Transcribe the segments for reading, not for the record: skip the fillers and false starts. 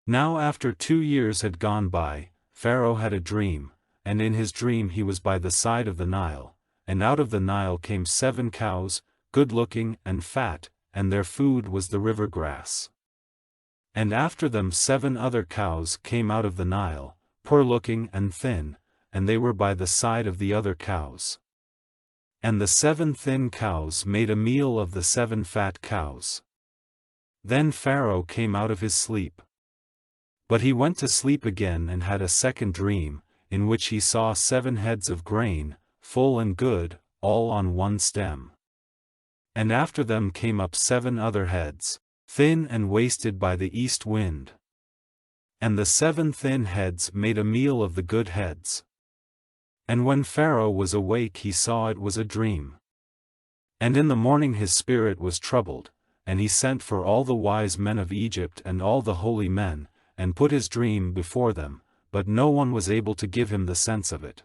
Now after 2 years had gone by, Pharaoh had a dream, and in his dream he was by the side of the Nile, and out of the Nile came 7 cows, good-looking and fat, and their food was the river grass. And after them 7 other cows came out of the Nile, poor-looking and thin, and they were by the side of the other cows. And the 7 thin cows made a meal of the 7 fat cows. Then Pharaoh came out of his sleep. But he went to sleep again and had a second dream, in which he saw 7 heads of grain, full and good, all on one stem. And after them came up 7 other heads, thin and wasted by the east wind. And the 7 thin heads made a meal of the good heads. And when Pharaoh was awake he saw it was a dream. And in the morning his spirit was troubled, and he sent for all the wise men of Egypt and all the holy men, and put his dream before them, but no one was able to give him the sense of it.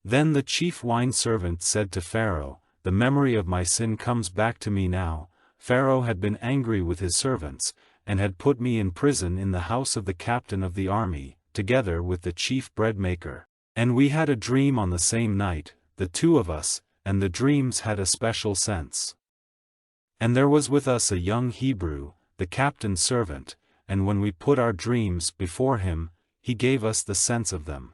Then the chief wine servant said to Pharaoh, "The memory of my sin comes back to me now." Pharaoh had been angry with his servants, and had put me in prison in the house of the captain of the army, together with the chief bread-maker. And we had a dream on the same night, the 2 of us, and the dreams had a special sense. And there was with us a young Hebrew, the captain's servant, and when we put our dreams before him, he gave us the sense of them.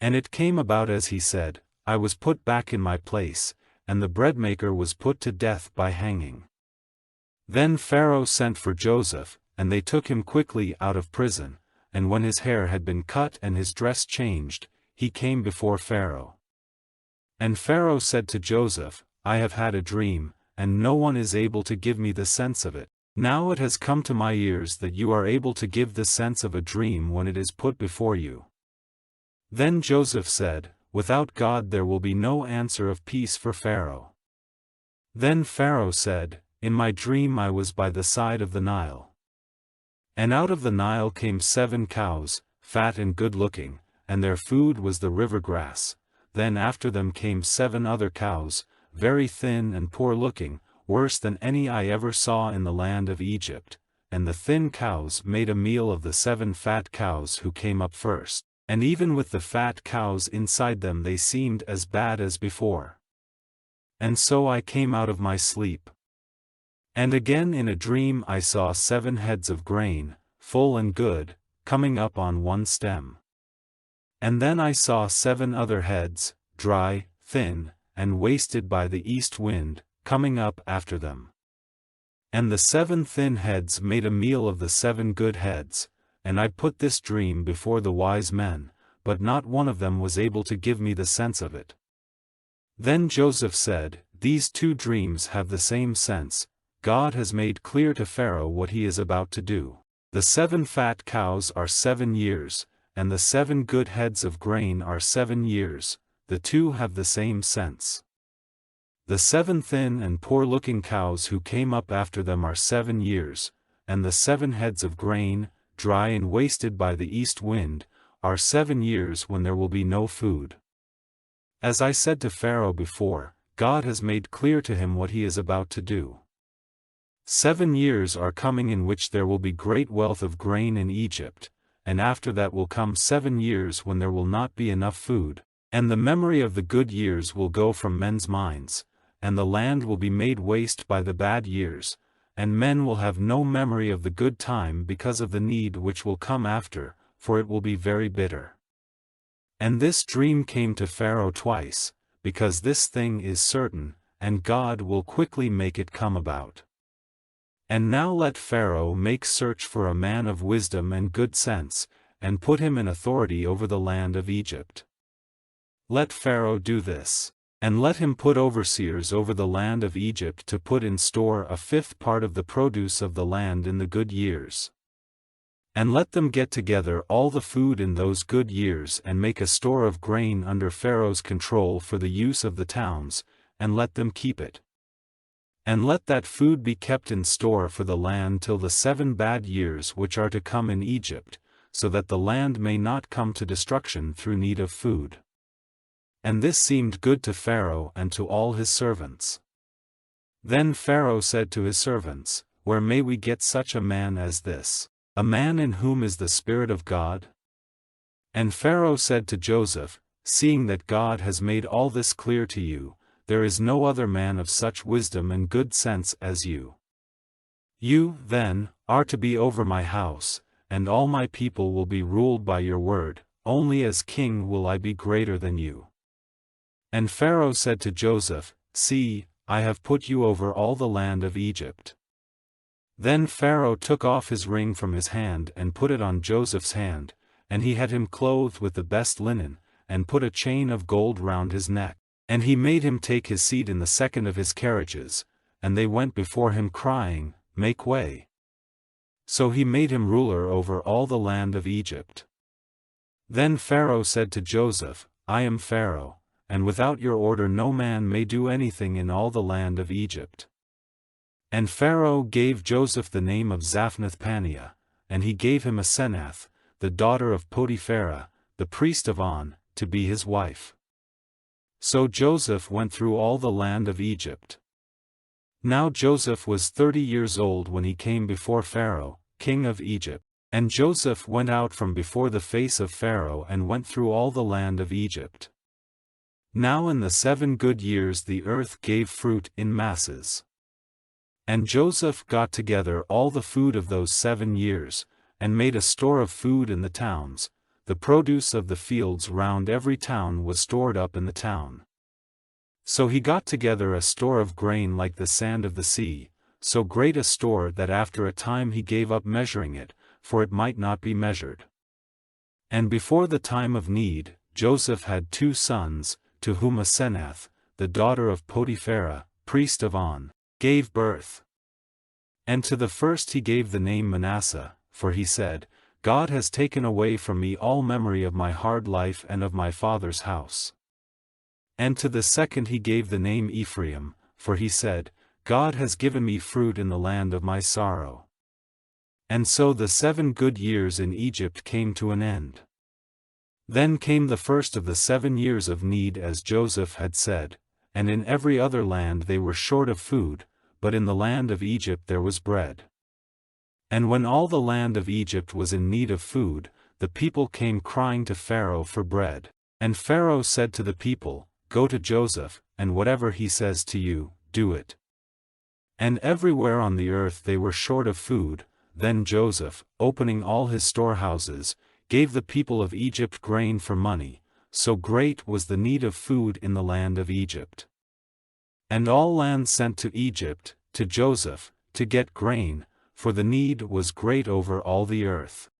And it came about as he said, I was put back in my place, and the bread-maker was put to death by hanging. Then Pharaoh sent for Joseph, and they took him quickly out of prison, and when his hair had been cut and his dress changed, he came before Pharaoh. And Pharaoh said to Joseph, I have had a dream, and no one is able to give me the sense of it. Now it has come to my ears that you are able to give the sense of a dream when it is put before you. Then Joseph said, Without God there will be no answer of peace for Pharaoh. Then Pharaoh said, In my dream I was by the side of the Nile. And out of the Nile came 7 cows, fat and good-looking, and their food was the river grass. Then after them came 7 other cows, very thin and poor-looking, worse than any I ever saw in the land of Egypt, and the thin cows made a meal of the 7 fat cows who came up first, and even with the fat cows inside them they seemed as bad as before. And so I came out of my sleep. And again in a dream I saw 7 heads of grain, full and good, coming up on one stem. And then I saw 7 other heads, dry, thin, and wasted by the east wind, coming up after them. And the 7 thin heads made a meal of the 7 good heads, and I put this dream before the wise men, but not one of them was able to give me the sense of it. Then Joseph said, These 2 dreams have the same sense. God has made clear to Pharaoh what he is about to do. The 7 fat cows are 7 years, and the 7 good heads of grain are 7 years, the 2 have the same sense. The 7 thin and poor-looking cows who came up after them are 7 years, and the 7 heads of grain, dry and wasted by the east wind, are 7 years when there will be no food. As I said to Pharaoh before, God has made clear to him what he is about to do. 7 years are coming in which there will be great wealth of grain in Egypt, and after that will come 7 years when there will not be enough food, and the memory of the good years will go from men's minds, and the land will be made waste by the bad years, and men will have no memory of the good time because of the need which will come after, for it will be very bitter. And this dream came to Pharaoh twice, because this thing is certain, and God will quickly make it come about. And now let Pharaoh make search for a man of wisdom and good sense, and put him in authority over the land of Egypt. Let Pharaoh do this. And let him put overseers over the land of Egypt to put in store a 5th part of the produce of the land in the good years. And let them get together all the food in those good years and make a store of grain under Pharaoh's control for the use of the towns, and let them keep it. And let that food be kept in store for the land till the 7 bad years which are to come in Egypt, so that the land may not come to destruction through need of food. And this seemed good to Pharaoh and to all his servants. Then Pharaoh said to his servants, Where may we get such a man as this? a man in whom is the Spirit of God? And Pharaoh said to Joseph, seeing that God has made all this clear to you, there is no other man of such wisdom and good sense as you. You, then, are to be over my house, and all my people will be ruled by your word, only as king will I be greater than you. And Pharaoh said to Joseph, see, I have put you over all the land of Egypt. Then Pharaoh took off his ring from his hand and put it on Joseph's hand, and he had him clothed with the best linen, and put a chain of gold round his neck. And he made him take his seat in the second of his carriages, and they went before him crying, Make way. So he made him ruler over all the land of Egypt. Then Pharaoh said to Joseph, I am Pharaoh, and without your order no man may do anything in all the land of Egypt. And Pharaoh gave Joseph the name of Zaphnath-Paaneah, and he gave him Asenath, the daughter of Potipherah, the priest of On, to be his wife. So Joseph went through all the land of Egypt. Now Joseph was 30 years old when he came before Pharaoh, king of Egypt. And Joseph went out from before the face of Pharaoh and went through all the land of Egypt. Now in the 7 good years the earth gave fruit in masses. And Joseph got together all the food of those 7 years, and made a store of food in the towns. The produce of the fields round every town was stored up in the town. So he got together a store of grain like the sand of the sea, so great a store that after a time he gave up measuring it, for it might not be measured. And before the time of need, Joseph had 2 sons, to whom Asenath, the daughter of Potipherah, priest of On, gave birth. And to the first he gave the name Manasseh, for he said, God has taken away from me all memory of my hard life and of my father's house. And to the second he gave the name Ephraim, for he said, God has given me fruit in the land of my sorrow. And so the 7 good years in Egypt came to an end. Then came the first of the 7 years of need as Joseph had said, and in every other land they were short of food, but in the land of Egypt there was bread. And when all the land of Egypt was in need of food, the people came crying to Pharaoh for bread. And Pharaoh said to the people, Go to Joseph, and whatever he says to you, do it. And everywhere on the earth they were short of food. Then Joseph, opening all his storehouses, gave the people of Egypt grain for money, so great was the need of food in the land of Egypt. And all lands sent to Egypt, to Joseph, to get grain, for the need was great over all the earth.